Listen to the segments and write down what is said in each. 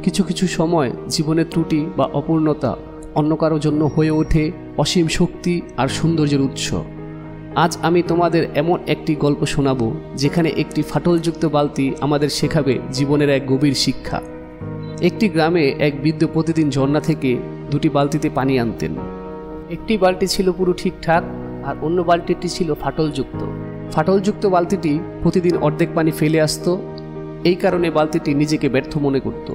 কিছু কিছু সময় জীবনের ত্রুটি বা অপূর্ণতা অন্য কারো জন্য হয়ে ওঠে অসীম শক্তি আর সৌন্দর্যের উৎস। আজ আমি তোমাদের এমন একটি গল্প শোনাবো যেখানে একটি ফাটলযুক্ত বালতি আমাদের শেখাবে জীবনের এক গভীর শিক্ষা। একটি গ্রামে এক বৃদ্ধ প্রতিদিন ঝর্ণা থেকে দুটি বালতিতে পানি আনতেন। একটি বালতি ছিল পুরো ঠিকঠাক আর অন্য বালতিটি ছিল ফাটলযুক্ত। ফাটলযুক্ত বালতিটি প্রতিদিন অর্ধেক পানি ফেলে আসত। এই কারণে বালতিটি নিজেকে ব্যর্থ মনে করত।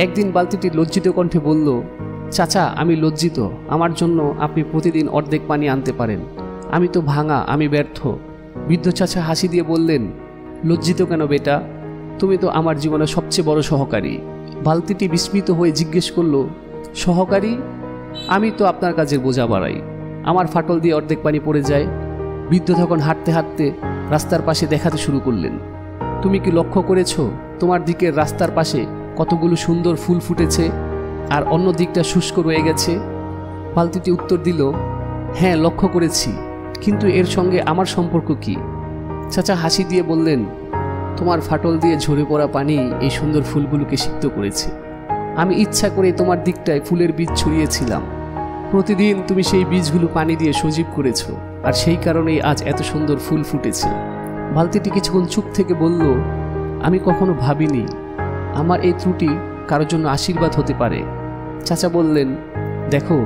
একদিন বালতিটি লজ্জিত কণ্ঠে বলল, চাচা, আমি লজ্জিত, আমার জন্য আপনি প্রতিদিন অর্ধেক পানি আনতে পারেন। আমি তো ভাঙা, আমি ব্যর্থ। বৃদ্ধ চাচা হাসি দিয়ে বললেন, লজ্জিত কেন বেটা, তুমি তো আমার জীবনের সবচেয়ে বড় সহকারী। বালতিটি বিস্মিত হয়ে জিজ্ঞেস করল, সহকারী? আমি তো আপনার কাজের বোঝা বাড়াই, আমার ফাটল দিয়ে অর্ধেক পানি পড়ে যায়। বৃদ্ধ তখন হাঁটতে হাঁটতে রাস্তার পাশে দেখাতে শুরু করলেন, তুমি কি লক্ষ্য করেছ তোমার দিকের রাস্তার পাশে কতগুলো সুন্দর ফুল ফুটেছে আর অন্য দিকটা শুষ্ক রয়ে গেছে? বালতিটি উত্তর দিল, হ্যাঁ লক্ষ্য করেছি, কিন্তু এর সঙ্গে আমার সম্পর্ক কি? চাচা হাসি দিয়ে বললেন, তোমার ফাটল দিয়ে ঝরে পড়া পানি এই সুন্দর ফুলগুলোকে সিক্ত করেছে। আমি ইচ্ছা করে তোমার দিকটায় ফুলের বীজ ছড়িয়েছিলাম। প্রতিদিন তুমি সেই বীজগুলো পানি দিয়ে সজীব করেছ, আর সেই কারণেই আজ এত সুন্দর ফুল ফুটেছে। বালতিটি কিছুক্ষণ চুপ থেকে বলল, আমি কখনো ভাবিনি আমার এই ত্রুটি কারোর জন্য আশীর্বাদ হতে পারে। চাচা বললেন, দেখো,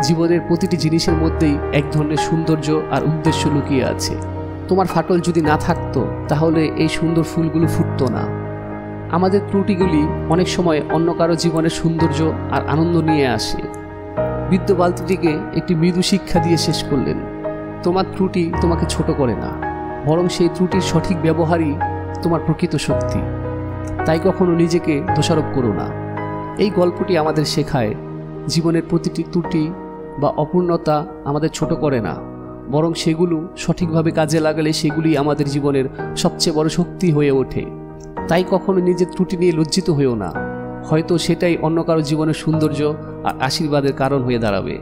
জীবনের প্রতিটি জিনিসের মধ্যেই এক ধরনের সৌন্দর্য আর উদ্দেশ্য লুকিয়ে আছে। তোমার ফাটল যদি না থাকতো তাহলে এই সুন্দর ফুলগুলো ফুটতো না। আমাদের ত্রুটিগুলি অনেক সময় অন্য কারো জীবনের সৌন্দর্য আর আনন্দ নিয়ে আসে। বৃদ্ধ বালতিটিকে একটি মৃদু শিক্ষা দিয়ে শেষ করলেন, তোমার ত্রুটি তোমাকে ছোট করে না, বরং সেই ত্রুটির সঠিক ব্যবহারই তোমার প্রকৃত শক্তি। তাই কখনো নিজেকে দোষারোপ করো না। এই গল্পটি আমাদের শেখায় জীবনের প্রতিটি ত্রুটি বা অপূর্ণতা আমাদের ছোট করে না, বরং সেগুলো সঠিকভাবে কাজে লাগালে সেগুলি আমাদের জীবনের সবচেয়ে বড় শক্তি হয়ে ওঠে। তাই কখনো নিজের ত্রুটি নিয়ে লজ্জিত হয়েও না, হয়তো সেটাই অন্য কারো জীবনের সৌন্দর্য আর আশীর্বাদের কারণ হয়ে দাঁড়াবে।